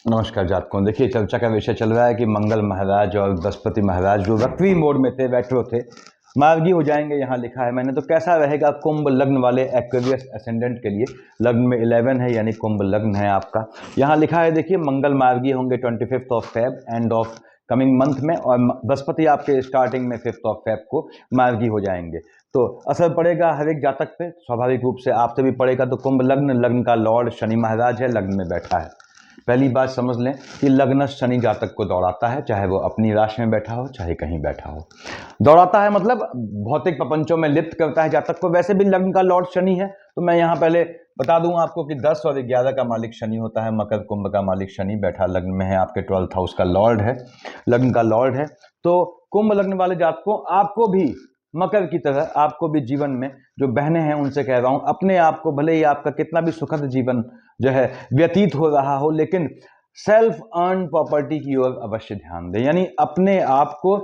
नमस्कार जातकों। देखिए, चर्चा का विषय चल रहा है कि मंगल महाराज और बृहस्पति महाराज जो वक्री मोड में थे, रेट्रो थे, मार्गी हो जाएंगे। यहाँ लिखा है मैंने, तो कैसा रहेगा कुंभ लग्न वाले एक्वेरियस असेंडेंट के लिए। लग्न में 11 है, यानी कुंभ लग्न है आपका। यहाँ लिखा है, देखिए, मंगल मार्गी होंगे 25 of Feb, end of coming month में, और बृहस्पति आपके स्टार्टिंग में 5 ऑफ फेब को मार्गी हो जाएंगे। तो असर पड़ेगा हर एक जातक पे, स्वाभाविक रूप से आपसे भी पड़ेगा। तो कुंभ लग्न, लग्न का लॉर्ड शनि महाराज है, लग्न में बैठा है। पहली बात समझ लें कि लग्न शनि जातक को दौड़ाता है, चाहे वो अपनी राशि में बैठा हो, चाहे कहीं बैठा हो। दौड़ाता है मतलब भौतिक प्रपंचों में लिप्त करता है जातक को। वैसे भी लग्न का लॉर्ड शनि है, तो मैं यहाँ पहले बता दूं आपको कि 10 और 11 का मालिक शनि होता है। मकर कुंभ का मालिक शनि बैठा लग्न में है, आपके 12th हाउस का लॉर्ड है, लग्न का लॉर्ड है। तो कुंभ लग्न वाले जातकों, आपको भी मकर की तरह, आपको भी जीवन में जो बहनें हैं उनसे कह रहा हूं, अपने आप को, भले ही आपका कितना भी सुखद जीवन जो है व्यतीत हो रहा हो, लेकिन सेल्फ अर्न प्रॉपर्टी की ओर अवश्य ध्यान दें। यानी अपने आप को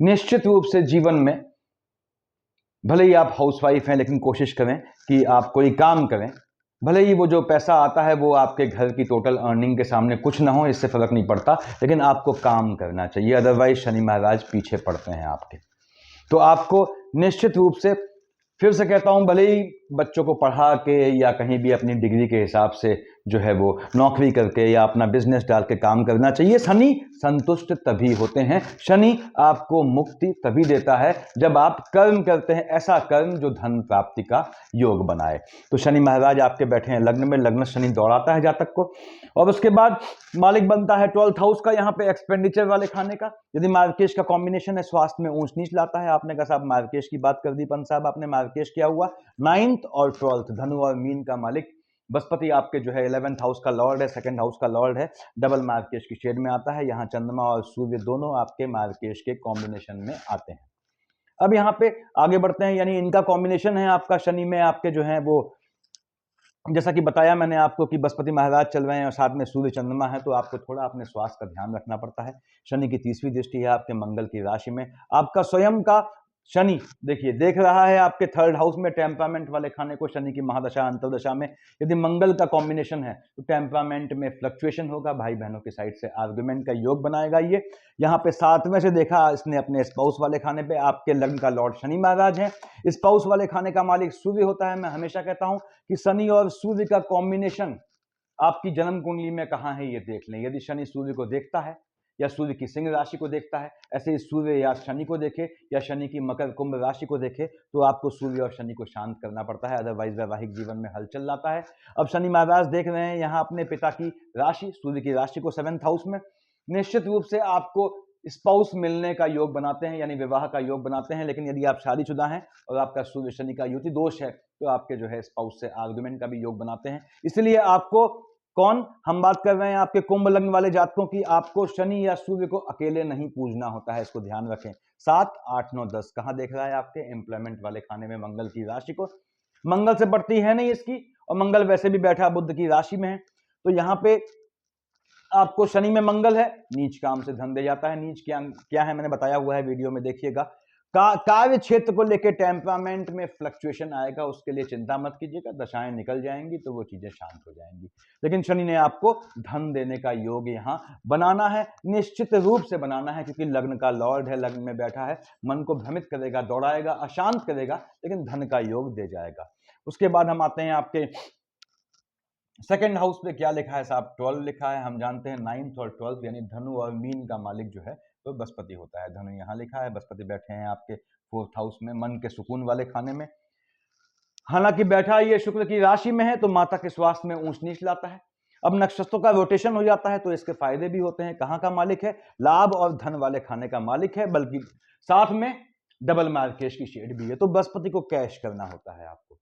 निश्चित रूप से जीवन में, भले ही आप हाउसवाइफ हैं, लेकिन कोशिश करें कि आप कोई काम करें। भले ही वो जो पैसा आता है वो आपके घर की टोटल अर्निंग के सामने कुछ ना हो, इससे फर्क नहीं पड़ता, लेकिन आपको काम करना चाहिए, अदरवाइज शनि महाराज पीछे पड़ते हैं आपके। तो आपको निश्चित रूप से, फिर से कहता हूं, भले ही बच्चों को पढ़ा के या कहीं भी अपनी डिग्री के हिसाब से जो है वो नौकरी करके या अपना बिजनेस डाल के काम करना चाहिए। शनि संतुष्ट तभी होते हैं, शनि आपको मुक्ति तभी देता है जब आप कर्म करते हैं, ऐसा कर्म जो धन प्राप्ति का योग बनाए। तो शनि महाराज आपके बैठे हैं लग्न में, लग्न शनि दौड़ाता है जातक को। और उसके बाद मालिक बनता है 12th हाउस का, यहाँ पे एक्सपेंडिचर वाले खाने का। यदि मार्केश का कॉम्बिनेशन है, स्वास्थ्य में ऊंच नीच लाता है। आपने कहा साहब मार्केश की बात कर दी, पंत साहब आपने, मार्केश क्या हुआ? 9th और 12th, धनु और मीन का मालिक बृहस्पति आपके जो है 11th हाउस का लॉर्ड है, 2nd हाउस का लॉर्ड है, डबल मार्केश की शेड में आता है। यहाँ चंद्रमा और सूर्य दोनों आपके मार्केश के कॉम्बिनेशन में आते हैं। अब यहाँ पे आगे बढ़ते हैं, यानी इनका कॉम्बिनेशन है आपका शनि में, आपके जो है वो, जैसा कि बताया मैंने आपको कि बृहस्पति महाराज चल रहे हैं और साथ में सूर्य चंद्रमा है, तो आपको थोड़ा अपने स्वास्थ्य का ध्यान रखना पड़ता है। शनि की 30वीं दृष्टि है आपके मंगल की राशि में। आपका स्वयं का शनि देखिए देख रहा है आपके 3rd हाउस में, टेम्परामेंट वाले खाने को, शनि की महादशा अंतरदशा में यदि मंगल का कॉम्बिनेशन है तो टेम्परामेंट में फ्लक्चुएशन होगा, भाई बहनों की साइड से आर्गुमेंट का योग बनाएगा ये। यहाँ पे 7वें से देखा इसने अपने स्पाउस वाले खाने पे, आपके लग्न का लॉर्ड शनि महाराज है। स्पाउस वाले खाने का मालिक सूर्य होता है। मैं हमेशा कहता हूं कि शनि और सूर्य का कॉम्बिनेशन आपकी जन्म कुंडली में कहां है ये देख लें। यदि शनि सूर्य को देखता है या सूर्य की सिंह राशि को देखता है, ऐसे ही सूर्य या शनि को देखे या शनि की मकर कुंभ राशि को देखे, तो आपको सूर्य और शनि को शांत करना पड़ता है, अदरवाइज वैवाहिक जीवन में हलचल लाता है। अब शनि महाराज देख रहे हैं यहाँ अपने पिता की राशि, सूर्य की राशि को 7th हाउस में, निश्चित रूप से आपको स्पाउस मिलने का योग बनाते हैं, यानी विवाह का योग बनाते हैं। लेकिन यदि आप शादीशुदा हैं और आपका सूर्य शनि का युति दोष है, तो आपके जो है स्पाउस से आर्गुमेंट का भी योग बनाते हैं। इसलिए आपको, कौन, हम बात कर रहे हैं आपके कुंभ लग्न वाले जातकों की, आपको शनि या सूर्य को अकेले नहीं पूजना होता है, इसको ध्यान रखें। 7, 8, 9, 10 कहां देख रहा है आपके एम्प्लॉयमेंट वाले खाने में मंगल की राशि को। मंगल से बढ़ती है नहीं इसकी, और मंगल वैसे भी बैठा बुध की राशि में है। तो यहां पे आपको शनि में मंगल है, नीच काम से धन दे जाता है। नीच क्या क्या है मैंने बताया हुआ है, वीडियो में देखिएगा। कार्य क्षेत्र को लेकर टेम्परामेंट में फ्लक्चुएशन आएगा, उसके लिए चिंता मत कीजिएगा, दशाएं निकल जाएंगी तो वो चीजें शांत हो जाएंगी। लेकिन शनि ने आपको धन देने का योग यहां बनाना है, निश्चित रूप से बनाना है, क्योंकि लग्न का लॉर्ड है, लग्न में बैठा है, मन को भ्रमित करेगा, दौड़ाएगा, अशांत करेगा, लेकिन धन का योग दे जाएगा। उसके बाद हम आते हैं आपके 2nd हाउस पे, क्या लिखा है साहब? 12 लिखा है। हम जानते हैं 9th और 12th, यानी धनु और मीन का मालिक जो है तो बृहस्पति होता है। धनु यहाँ लिखा है, बृहस्पति बैठे हैं आपके 4th हाउस में, मन के सुकून वाले खाने में। हालांकि बैठा ये शुक्र की राशि में है, तो माता के स्वास्थ्य में ऊंच नीच लाता है। अब नक्षत्रों का रोटेशन हो जाता है तो इसके फायदे भी होते हैं। कहाँ का मालिक है? लाभ और धन वाले खाने का मालिक है, बल्कि साथ में डबल मार्केश की शेड भी है। तो बृहस्पति को कैश करना होता है आपको,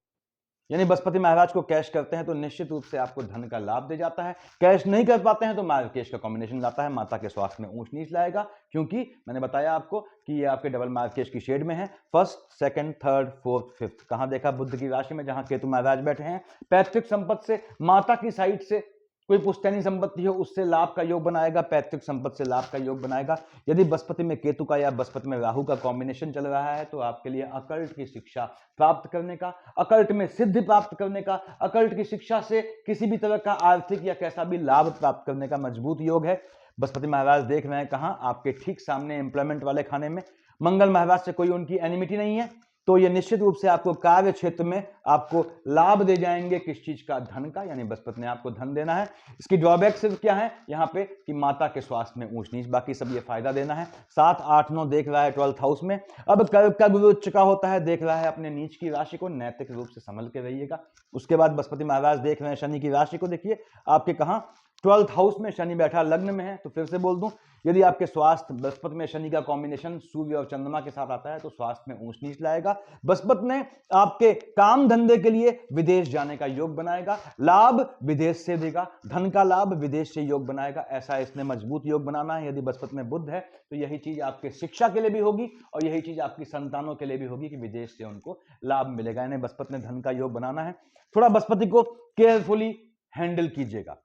यानी बृहस्पति महाराज को कैश करते हैं तो निश्चित रूप से आपको धन का लाभ दे जाता है। कैश नहीं कर पाते हैं तो मार्केश का कॉम्बिनेशन लाता है, माता के स्वास्थ्य में ऊंच नीच लाएगा, क्योंकि मैंने बताया आपको कि ये आपके डबल मार्केश की शेड में है। 1st, 2nd, 3rd, 4th, 5th कहां देखा? बुध की राशि में, जहां केतु महाराज बैठे हैं। पैतृक संपत्ति से, माता की साइड से कोई पुश्तैनी संपत्ति हो उससे लाभ का योग बनाएगा, पैतृक संपत्ति से लाभ का योग बनाएगा। यदि बृहस्पति में केतु का या बृहस्पति में राहु का कॉम्बिनेशन चल रहा है तो आपके लिए अकल्ट की शिक्षा प्राप्त करने का, अकल्ट में सिद्धि प्राप्त करने का, अकल्ट की शिक्षा से किसी भी तरह का आर्थिक या कैसा भी लाभ प्राप्त करने का मजबूत योग है। बृहस्पति महाराज देख रहे हैं कहां, आपके ठीक सामने एम्प्लॉयमेंट वाले खाने में। मंगल महाराज से कोई उनकी एनिमिटी नहीं है, तो ये निश्चित रूप से आपको कार्य क्षेत्र में आपको लाभ दे जाएंगे। किस चीज का? धन का, यानी बृहस्पति ने आपको धन देना है। इसकी ड्रॉबैक सिर्फ क्या है यहाँ पे कि माता के स्वास्थ्य में ऊंच नीच, बाकी सब ये फायदा देना है। 7, 8, 9 देख रहा है 12th हाउस में। अब कर्क का गुरु उच्च का होता है, देख रहा है अपने नीच की राशि को, नैतिक रूप से संभल के रहिएगा। उसके बाद बृहस्पति महाराज देख रहे हैं शनि की राशि को, देखिए आपके कहाँ 12th हाउस में शनि बैठा लग्न में है। तो फिर से बोल दूं, यदि आपके स्वास्थ्य बृहस्पति में शनि का कॉम्बिनेशन सूर्य और चंद्रमा के साथ आता है तो स्वास्थ्य में ऊंच नीच लाएगा। बृहस्पति ने आपके काम धंधे के लिए विदेश जाने का योग बनाएगा, लाभ विदेश से देगा, धन का लाभ विदेश से योग बनाएगा। ऐसा इसने मजबूत योग बनाना है। यदि बृहस्पति में बुध है तो यही चीज आपके शिक्षा के लिए भी होगी और यही चीज आपकी संतानों के लिए भी होगी कि विदेश से उनको लाभ मिलेगा। यानी बृहस्पति ने धन का योग बनाना है। थोड़ा बृहस्पति को केयरफुली हैंडल कीजिएगा।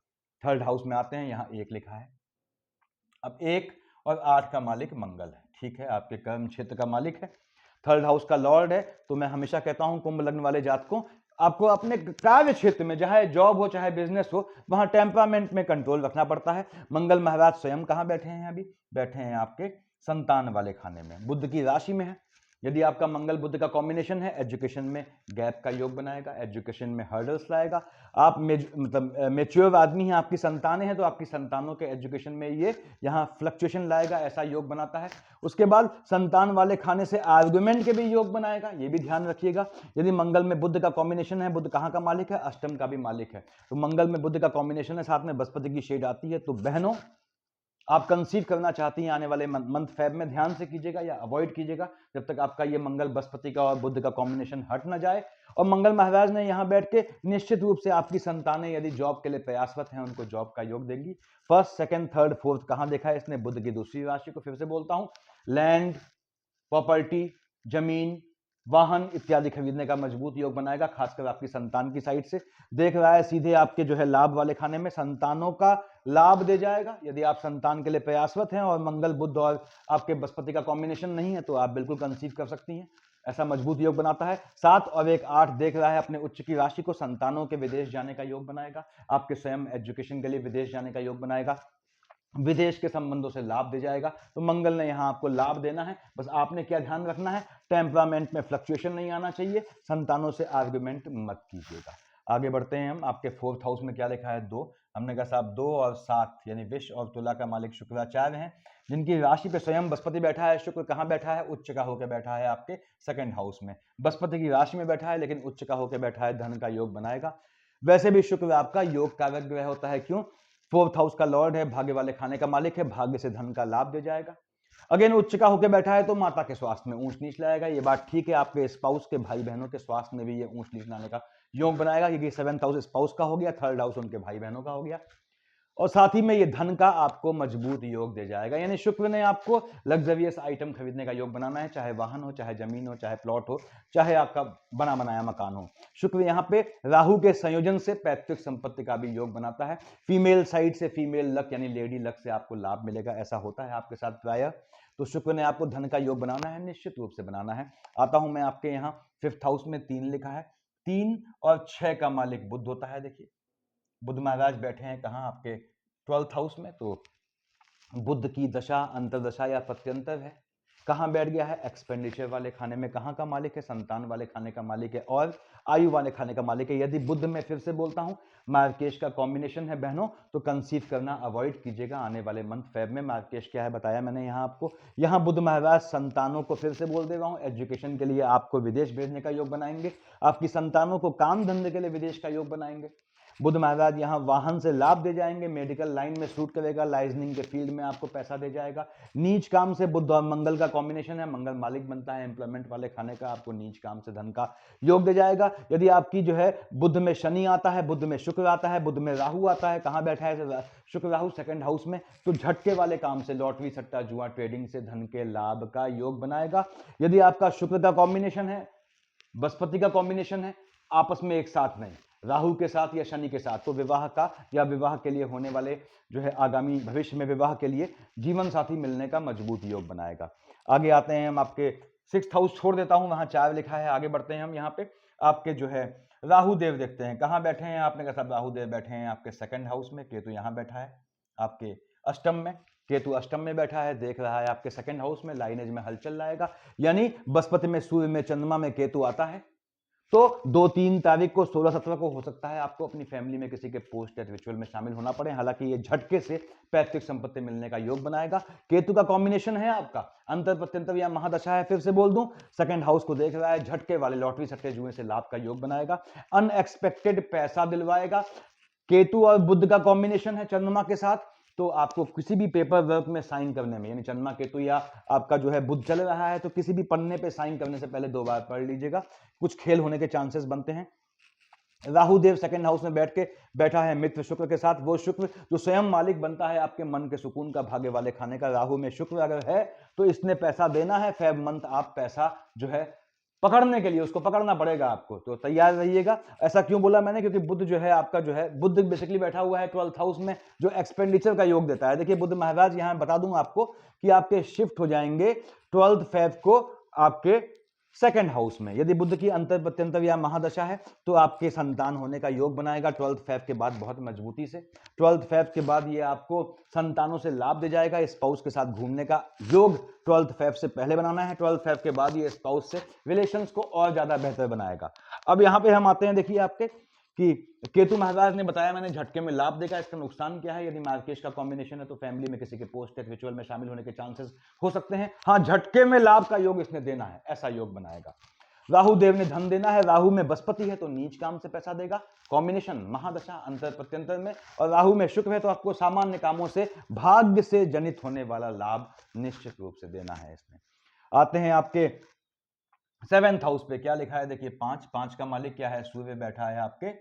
3rd हाउस में आते हैं, यहां 1 लिखा है। अब 1 और 8 का मालिक मंगल है, ठीक है, आपके कर्म क्षेत्र का मालिक है, 3rd हाउस का लॉर्ड है। तो मैं हमेशा कहता हूं कुंभ लग्न वाले जातकों, आपको अपने कार्य क्षेत्र में चाहे जॉब हो चाहे बिजनेस हो, वहां टेम्परामेंट में कंट्रोल रखना पड़ता है। मंगल महाराज स्वयं कहां बैठे हैं? अभी बैठे हैं आपके संतान वाले खाने में, बुध की राशि में है। यदि आपका मंगल बुध का कॉम्बिनेशन है, एजुकेशन में गैप का योग बनाएगा, एजुकेशन में हर्डल्स लाएगा। आप मतलब मेच्योर आदमी हैं, आपकी संतानें हैं, तो आपकी संतानों के एजुकेशन में ये यहाँ फ्लक्चुएशन लाएगा, ऐसा योग बनाता है। उसके बाद संतान वाले खाने से आर्गुमेंट के भी योग बनाएगा, ये भी ध्यान रखिएगा। यदि मंगल में बुध का कॉम्बिनेशन है, बुध कहाँ का मालिक है? अष्टम का भी मालिक है। तो मंगल में बुध का कॉम्बिनेशन है, साथ में बृहस्पति की शेड आती है। तो बहनों, आप कंसीव करना चाहती हैं आने वाले मंथ फेब में, ध्यान से कीजिएगा या अवॉइड कीजिएगा जब तक आपका ये मंगल बृहस्पति का और बुध का कॉम्बिनेशन हट ना जाए। और मंगल महाराज ने यहाँ बैठ के निश्चित रूप से आपकी संतानें यदि जॉब के लिए प्रयासरत हैं उनको जॉब का योग देंगी। 1st, 2nd, 3rd, 4th कहाँ देखा है इसने? बुध की दूसरी राशि को। फिर से बोलता हूँ, लैंड, प्रॉपर्टी, जमीन, वाहन इत्यादि खरीदने का मजबूत योग बनाएगा, खासकर आपकी संतान की साइड से। देख रहा है सीधे आपके जो है लाभ वाले खाने में, संतानों का लाभ दे जाएगा। यदि आप संतान के लिए प्रयासरत हैं और मंगल बुध और आपके बृहस्पति का कॉम्बिनेशन नहीं है तो आप बिल्कुल कंसीव कर सकती हैं, ऐसा मजबूत योग बनाता है। 7 और 1, 8 देख रहा है अपने उच्च की राशि को, संतानों के विदेश जाने का योग बनाएगा, आपके स्वयं एजुकेशन के लिए विदेश जाने का योग बनाएगा, विदेश के संबंधों से लाभ दे जाएगा। तो मंगल ने यहां आपको लाभ देना है। बस आपने क्या ध्यान रखना है? टेम्परामेंट में फ्लक्चुएशन नहीं आना चाहिए, संतानों से आर्गुमेंट मत कीजिएगा। आगे बढ़ते हैं हम। आपके 4th हाउस में क्या लिखा है? 2। हमने कहा साहब 2 और 7 यानी विष और तुला का मालिक शुक्राचार्य हैं, जिनकी राशि पे स्वयं बृहस्पति बैठा है। शुक्र कहाँ बैठा है? उच्च का होकर बैठा है आपके 2nd हाउस में। बृहस्पति की राशि में बैठा है लेकिन उच्च का होकर बैठा है, धन का योग बनाएगा। वैसे भी शुक्र आपका योग कारक ग्रह होता है, क्यों? 4th हाउस का लॉर्ड है, भाग्य वाले खाने का मालिक है, भाग्य से धन का लाभ दे जाएगा। अगेन उच्च का होकर बैठा है तो माता के स्वास्थ्य में ऊंच नीच लाएगा। ये बात ठीक है, आपके स्पाउस के भाई बहनों के स्वास्थ्य में भी ये ऊंच नीच लाने का योग बनाएगा, क्योंकि 7th हाउस स्पाउस का हो गया, 3rd हाउस उनके भाई बहनों का हो गया, और साथ ही में ये धन का आपको मजबूत योग दे जाएगा। यानी शुक्र ने आपको लग्जरियस आइटम खरीदने का योग बनाना है, चाहे वाहन हो, चाहे जमीन हो, चाहे प्लॉट हो, चाहे आपका बना बनाया मकान हो। शुक्र यहाँ पे राहु के संयोजन से पैतृक संपत्ति का भी योग बनाता है। फीमेल साइड से फीमेल लक यानी लेडी लक से आपको लाभ मिलेगा, ऐसा होता है आपके साथ प्रायः। तो शुक्र ने आपको धन का योग बनाना है, निश्चित रूप से बनाना है। आता हूं मैं आपके यहाँ 5th हाउस में 3 लिखा है। 3 और 6 का मालिक बुध होता है। देखिए बुध महाराज बैठे हैं कहाँ? आपके 12th हाउस में। तो बुध की दशा अंतरदशा या प्रत्यंतर है, कहाँ बैठ गया है? एक्सपेंडिचर वाले खाने में। कहाँ का मालिक है? संतान वाले खाने का मालिक है और आयु वाले खाने का मालिक है। यदि बुध में, फिर से बोलता हूं, मार्केश का कॉम्बिनेशन है बहनों, तो कंसीव करना अवॉइड कीजिएगा आने वाले मंथ फेब में। मार्केश क्या है बताया मैंने यहाँ आपको। यहाँ बुध महाराज संतानों को, फिर से बोल दे रहा हूँ, एजुकेशन के लिए आपको विदेश भेजने का योग बनाएंगे, आपकी संतानों को काम धंधे के लिए विदेश का योग बनाएंगे। बुध महाराज यहाँ वाहन से लाभ दे जाएंगे, मेडिकल लाइन में सूट करेगा, लाइजनिंग के फील्ड में आपको पैसा दे जाएगा। नीच काम से बुध और मंगल का कॉम्बिनेशन है, मंगल मालिक बनता है एम्प्लॉयमेंट वाले खाने का, आपको नीच काम से धन का योग दे जाएगा। यदि आपकी जो है बुध में शनि आता है, बुध में शुक्र आता है, बुध में राहु आता है, कहाँ बैठा है शुक्र राहु? 2nd हाउस में। तो झटके वाले काम से, लॉटरी सट्टा जुआ ट्रेडिंग से धन के लाभ का योग बनाएगा। यदि आपका शुक्र का कॉम्बिनेशन है, बृहस्पति का कॉम्बिनेशन है, आपस में एक साथ नहीं, राहु के साथ या शनि के साथ, तो विवाह का या विवाह के लिए होने वाले जो है आगामी भविष्य में विवाह के लिए जीवन साथी मिलने का मजबूत योग बनाएगा। आगे आते हैं हम, आपके 6th हाउस छोड़ देता हूं, वहां 4 लिखा है, आगे बढ़ते हैं हम। यहाँ पे आपके जो है राहु देव देखते हैं कहाँ बैठे हैं। आपने कहा साहब राहु देव बैठे हैं आपके 2nd हाउस में, केतु यहाँ बैठा है आपके अष्टम में, केतु अष्टम में बैठा है, देख रहा है आपके 2nd हाउस में, लाइनेज में हलचल लाएगा, यानी बृहस्पति में, सूर्य में, चंद्रमा में केतु आता है। तो 2-3 तारीख को, 16-17 को हो सकता है आपको अपनी फैमिली में किसी के पोस्ट डेथ रिचुअल में शामिल होना पड़े। हालांकि ये झटके से पैतृक संपत्ति मिलने का योग बनाएगा। केतु का कॉम्बिनेशन है आपका अंतर प्रत्यंतर या महादशा है, फिर से बोल दूं, 2nd हाउस को देख रहा है, झटके वाले लॉटरी सट्टे जुए से लाभ का योग बनाएगा, अनएक्सपेक्टेड पैसा दिलवाएगा। केतु और बुध का कॉम्बिनेशन है चंद्रमा के साथ, तो आपको किसी भी पेपर वर्क में साइन करने में, यानी चंद्रमा केतु या आपका जो है बुध चल रहा है, तो किसी भी पन्ने पे साइन करने से पहले 2 बार पढ़ लीजिएगा, कुछ खेल होने के चांसेस बनते हैं। राहु देव 2nd हाउस में बैठा है मित्र शुक्र के साथ, वो शुक्र जो स्वयं मालिक बनता है आपके मन के सुकून का, भाग्य वाले खाने का। राहु में शुक्र अगर है तो इसने पैसा देना है, फेब मंथ आप पैसा जो है पकड़ने के लिए, उसको पकड़ना पड़ेगा आपको, तो तैयार रहिएगा। ऐसा क्यों बोला मैंने, क्योंकि बुध जो है आपका जो है, बुध बेसिकली बैठा हुआ है 12th हाउस में, जो एक्सपेंडिचर का योग देता है। देखिए बुध महाराज यहां बता दूं आपको कि आपके शिफ्ट हो जाएंगे 12 फेब को आपके 2nd हाउस में। यदि बुध की अंतर प्रत्यंतर या महादशा है तो आपके संतान होने का योग बनाएगा 12 फेब के बाद बहुत मजबूती से। 12 फेब के बाद ये आपको संतानों से लाभ दे जाएगा। स्पाउस के साथ घूमने का योग 12 फेब से पहले बनाना है, 12 फेब के बाद ये स्पाउस से रिलेशंस को और ज्यादा बेहतर बनाएगा। अब यहां पे हम आते हैं, देखिए आपके कि केतु महाराज ने बताया मैंने झटके में लाभ देगा। इसका नुकसान क्या है, यदि मार्केश का कॉम्बिनेशन है तो फैमिली में किसी के पोस्ट डेथ रिचुअल में शामिल होने के चांसेस हो सकते हैं। हाँ, झटके में लाभ का योग इसने देना है, ऐसा योग बनाएगा। राहु देव ने धन देना है, राहु में बृहस्पति है तो नीच काम से पैसा देगा, कॉम्बिनेशन महादशा अंतर प्रत्यंतर में, और राहु में शुक्र है तो आपको सामान्य कामों से भाग्य से जनित होने वाला लाभ निश्चित रूप से देना है इसने। आते हैं आपके 7th हाउस पे, क्या लिखा है देखिए 5 का मालिक क्या है, सूर्य बैठा है आपके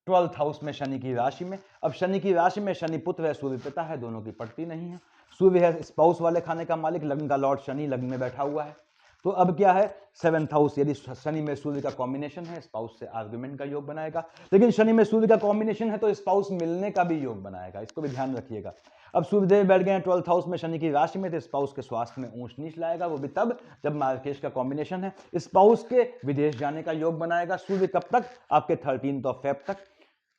12th हाउस में शनि की राशि में। अब शनि की राशि में शनि पुत्र है, सूर्य पिता है, दोनों की पटती नहीं है। सूर्य है स्पाउस वाले खाने का मालिक, लग्न का लॉर्ड शनि लग्न में बैठा हुआ है। तो अब क्या है 7th हाउस, यदि शनि में सूर्य का कॉम्बिनेशन है, स्पाउस से आर्गुमेंट का योग बनाएगा। लेकिन शनि में सूर्य का कॉम्बिनेशन है तो स्पाउस मिलने का भी योग बनाएगा, इसको भी ध्यान रखिएगा। अब सूर्यदेव बैठ गए हैं 12th हाउस में शनि की राशि में, तो स्पाउस के स्वास्थ्य में ऊंच नीच लाएगा, वो भी तब जब मार्केश का कॉम्बिनेशन है। स्पाउस के विदेश जाने का योग बनाएगा सूर्य, कब तक, आपके 13 फेब तक,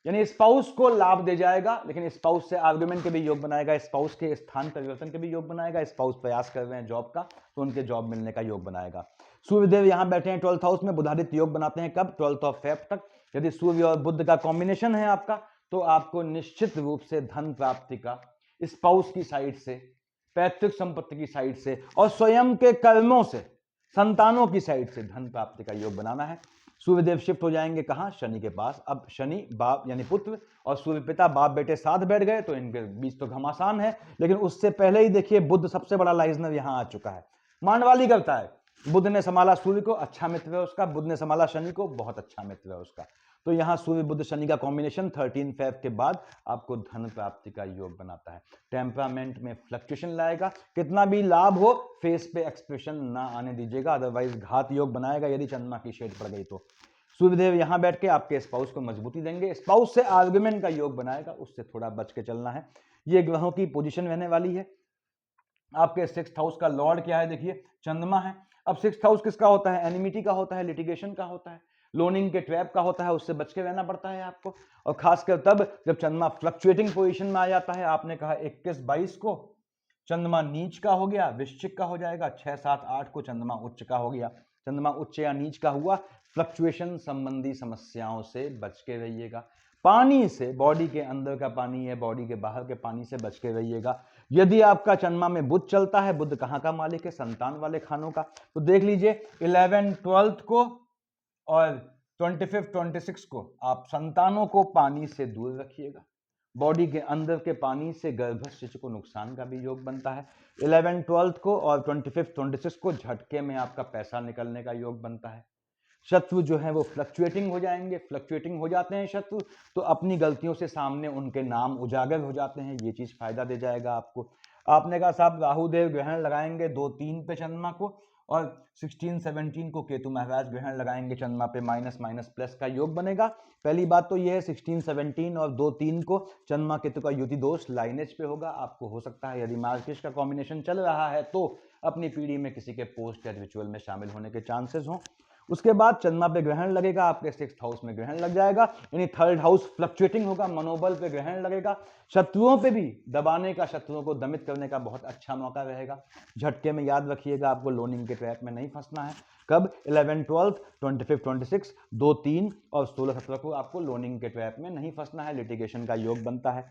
यानी स्पाउस को लाभ दे जाएगा, लेकिन स्पाउस से आर्गुमेंट के भी योग बनाएगा, स्पाउस के स्थान परिवर्तन के भी योग बनाएगा। स्पाउस प्रयास कर रहे हैं जॉब का तो उनके जॉब मिलने का योग बनाएगा। सूर्यदेव यहां बैठे हैं 12th हाउस में, बुधादित्य योग बनाते हैं कब, 12 फेब तक। यदि सूर्य और बुध का कॉम्बिनेशन है आपका तो आपको निश्चित रूप से धन प्राप्ति का स्पाउस की साइड से, पैतृक संपत्ति की साइड से और स्वयं के कर्मों से, संतानों की साइड से धन प्राप्ति का योग बनाना है। सूर्यदेव शिफ्ट हो जाएंगे कहां, शनि के पास। अब शनि बाप यानी पुत्र और सूर्य पिता बाप बेटे साथ बैठ गए तो इनके बीच तो घमासान है। लेकिन उससे पहले ही देखिए बुध सबसे बड़ा लाइजनर यहां आ चुका है, मांडवाली करता है। बुध ने संभाला सूर्य को, अच्छा मित्र है उसका, बुध ने संभाला शनि को, बहुत अच्छा मित्र है उसका। तो यहां सूर्य बुध शनि का कॉम्बिनेशन 13 फेब के बाद आपको धन प्राप्ति का योग बनाता है। टेम्परामेंट में फ्लक्चुएशन लाएगा, कितना भी लाभ हो फेस पे एक्सप्रेशन ना आने दीजिएगा, अदरवाइज घात योग बनाएगा यदि चंद्रमा की शेड पड़ गई तो। सूर्यदेव यहां बैठ के आपके स्पाउस को मजबूती देंगे, स्पाउस से आर्गुमेंट का योग बनाएगा, उससे थोड़ा बच के चलना है। ये ग्रहों की पोजीशन रहने वाली है। आपके 6th हाउस का लॉर्ड क्या है देखिए, चंद्रमा है। अब 6th हाउस किसका होता है, एनिमिटी का होता है, लिटिगेशन का होता है, लोनिंग के ट्रैप का होता है, उससे बच के रहना पड़ता है आपको। और खासकर तब जब चंद्रमा फ्लक्चुएटिंग पोजीशन में आ जाता है। आपने कहा 21-22 को चंद्रमा नीच का हो गया, वृश्चिक का हो जाएगा, 6-7-8 को चंद्रमा उच्च का हो गया। चंद्रमा उच्च या नीच का हुआ, फ्लक्चुएशन संबंधी समस्याओं से बच के रहिएगा। पानी से, बॉडी के अंदर का पानी है, बॉडी के बाहर के पानी से बच के रहिएगा। यदि आपका चंद्रमा में बुध चलता है, बुध कहाँ का मालिक है, संतान वाले खानों का, तो देख लीजिए 11, 12 को और 25, 26 को आप संतानों को पानी से दूर रखिएगा। बॉडी के अंदर के पानी से गर्भस्थ को नुकसान का भी योग बनता है। 11, 12 को और 25, 26 को झटके में आपका पैसा निकलने का योग बनता है। शत्रु जो है वो फ्लक्चुएटिंग हो जाएंगे, फ्लक्चुएटिंग हो जाते हैं शत्रु तो अपनी गलतियों से सामने उनके नाम उजागर हो जाते हैं, ये चीज फायदा दे जाएगा आपको। आपने कहा साहब राहु देव ग्रहण लगाएंगे 2-3 पे चंद्रमा को और 16-17 को केतु महाराज ग्रहण लगाएंगे चंद्रमा पे, माइनस माइनस प्लस का योग बनेगा। पहली बात तो ये है 16-17 और 2-3 को चंद्रमा केतु का युति दोष लाइनेज पे होगा। आपको हो सकता है यदि मार्गशीर्ष का कॉम्बिनेशन चल रहा है तो अपनी पीढ़ी में किसी के पोस्ट या रिचुअल में शामिल होने के चांसेस हों। उसके बाद चंद्रमा पे ग्रहण लगेगा, आपके 6th हाउस में ग्रहण लग जाएगा, यानी 3rd हाउस फ्लक्चुएटिंग होगा, मनोबल पे ग्रहण लगेगा, शत्रुओं पे भी दबाने का, शत्रुओं को दमित करने का बहुत अच्छा मौका रहेगा। झटके में याद रखिएगा आपको लोनिंग के ट्रैप में नहीं फंसना है। कब? 11, 12, 25, 26, 2, 3 और 16, 17 को आपको लोनिंग के ट्रैप में नहीं फंसना है। लिटिगेशन का योग बनता है।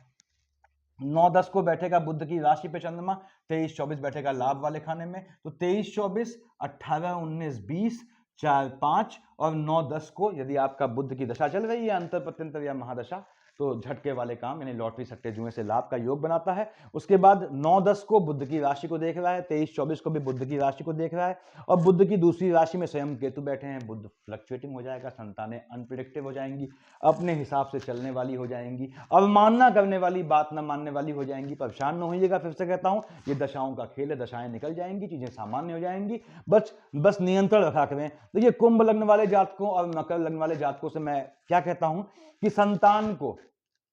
9-10 को बैठेगा बुध की राशि पे चंद्रमा, 23-24 बैठेगा लाभ वाले खाने में, तो 23-24, 18-19, 20, 4-5 और 9-10 को यदि आपका बुध की दशा चल रही है, अंतर प्रत्यंतर या महादशा, तो झटके वाले काम यानी लॉटरी सट्टे जुए से लाभ का योग बनाता है। उसके बाद 9-10 को बुध की राशि को देख रहा है, 23-24 को भी बुध की राशि को देख रहा है, और बुध की दूसरी राशि में स्वयं केतु बैठे हैं। बुध फ्लक्चुएटिंग हो जाएगा, संतानें अनप्रिडिक्टिव हो जाएंगी, अपने हिसाब से चलने वाली हो जाएंगी, अवमानना करने वाली, बात न मानने वाली हो जाएंगी। परेशान न होइएगा, फिर से कहता हूं ये दशाओं का खेल है, दशाएं निकल जाएंगी, चीजें सामान्य हो जाएंगी, बस नियंत्रण रखा करें। तो ये कुंभ लग्न वाले जातकों और मकर लग्न वाले जातकों से मैं क्या कहता हूं कि संतान को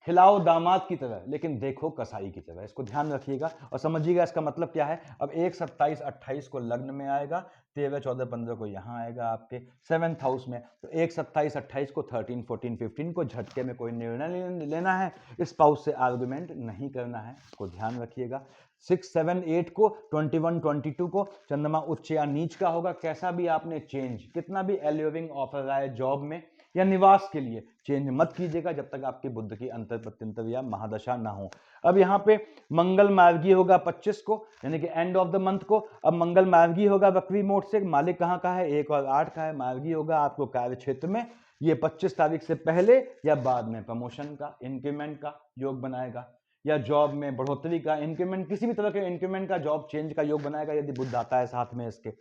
खिलाओ दामाद की तरह, लेकिन देखो कसाई की तरह। इसको ध्यान रखिएगा और समझिएगा इसका मतलब क्या है। अब 1, 27, 28 को लग्न में आएगा, 13, 14, 15 को यहाँ आएगा आपके 7th हाउस में, तो 1, 27, 28 को 13, 14, 15 को झटके में कोई निर्णय लेना है, स्पाउस से आर्गुमेंट नहीं करना है, इसको ध्यान रखिएगा। 6, 7, 8 को 21, 22 को चंद्रमा उच्च या नीच का होगा। कैसा भी आपने चेंज, कितना भी एल्योरिंग ऑफर आए जॉब में या निवास के लिए, चेंज मत कीजिएगा जब तक आपके बुध की अंतर प्रत्यंतर या महादशा ना हो। अब यहाँ पे मंगल मार्गी होगा 25 को, यानी कि एंड ऑफ द मंथ को। अब मंगल मार्गी होगा वक्री मोड से, मालिक कहाँ का है? 1 और 8 का है। मार्गी होगा आपको कार्य क्षेत्र में, ये 25 तारीख से पहले या बाद में प्रमोशन का, इंक्रीमेंट का योग बनाएगा, या जॉब में बढ़ोतरी का, इंक्रीमेंट, किसी भी तरह के इंक्रीमेंट का, जॉब चेंज का योग बनाएगा यदि बुध आता है साथ में इसके।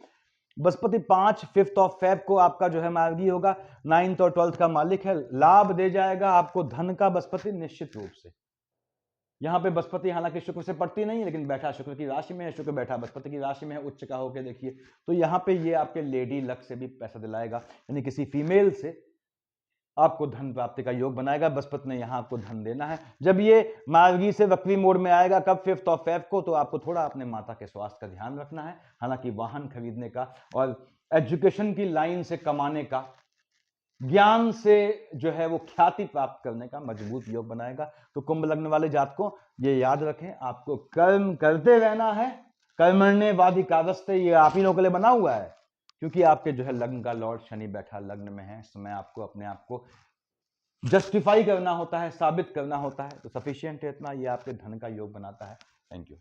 बृहस्पति 5, 5th ऑफ फेब को आपका जो है मार्गी होगा, 9th और 12th का मालिक है, लाभ दे जाएगा आपको धन का बृहस्पति निश्चित रूप से। यहाँ पे बृहस्पति हालांकि शुक्र से पड़ती नहीं, लेकिन बैठा शुक्र की राशि में है, शुक्र बैठा बृहस्पति की राशि में है, उच्च का होकर देखिए, तो यहाँ पे ये आपके लेडी लक से भी पैसा दिलाएगा, यानी किसी फीमेल से आपको धन प्राप्ति का योग बनाएगा। बृहस्पति ने यहाँ आपको धन देना है। जब ये मार्गी से वक्री मोड में आएगा, कब? 5th ऑफ फेब को, तो आपको थोड़ा अपने माता के स्वास्थ्य का ध्यान रखना है। हालांकि वाहन खरीदने का और एजुकेशन की लाइन से कमाने का, ज्ञान से जो है वो ख्याति प्राप्त करने का मजबूत योग बनाएगा। तो कुंभ लग्न वाले जातकों ये याद रखें, आपको कर्म करते रहना है। कर्मण्येवाधिकारस्ते कादस्ते, ये आप ही लोगों के लिए बना हुआ है, क्योंकि आपके जो है लग्न का लॉर्ड शनि बैठा लग्न में है। इस समय आपको अपने आप को जस्टिफाई करना होता है, साबित करना होता है, तो सफिशिएंट है इतना, ये आपके धन का योग बनाता है। Thank you.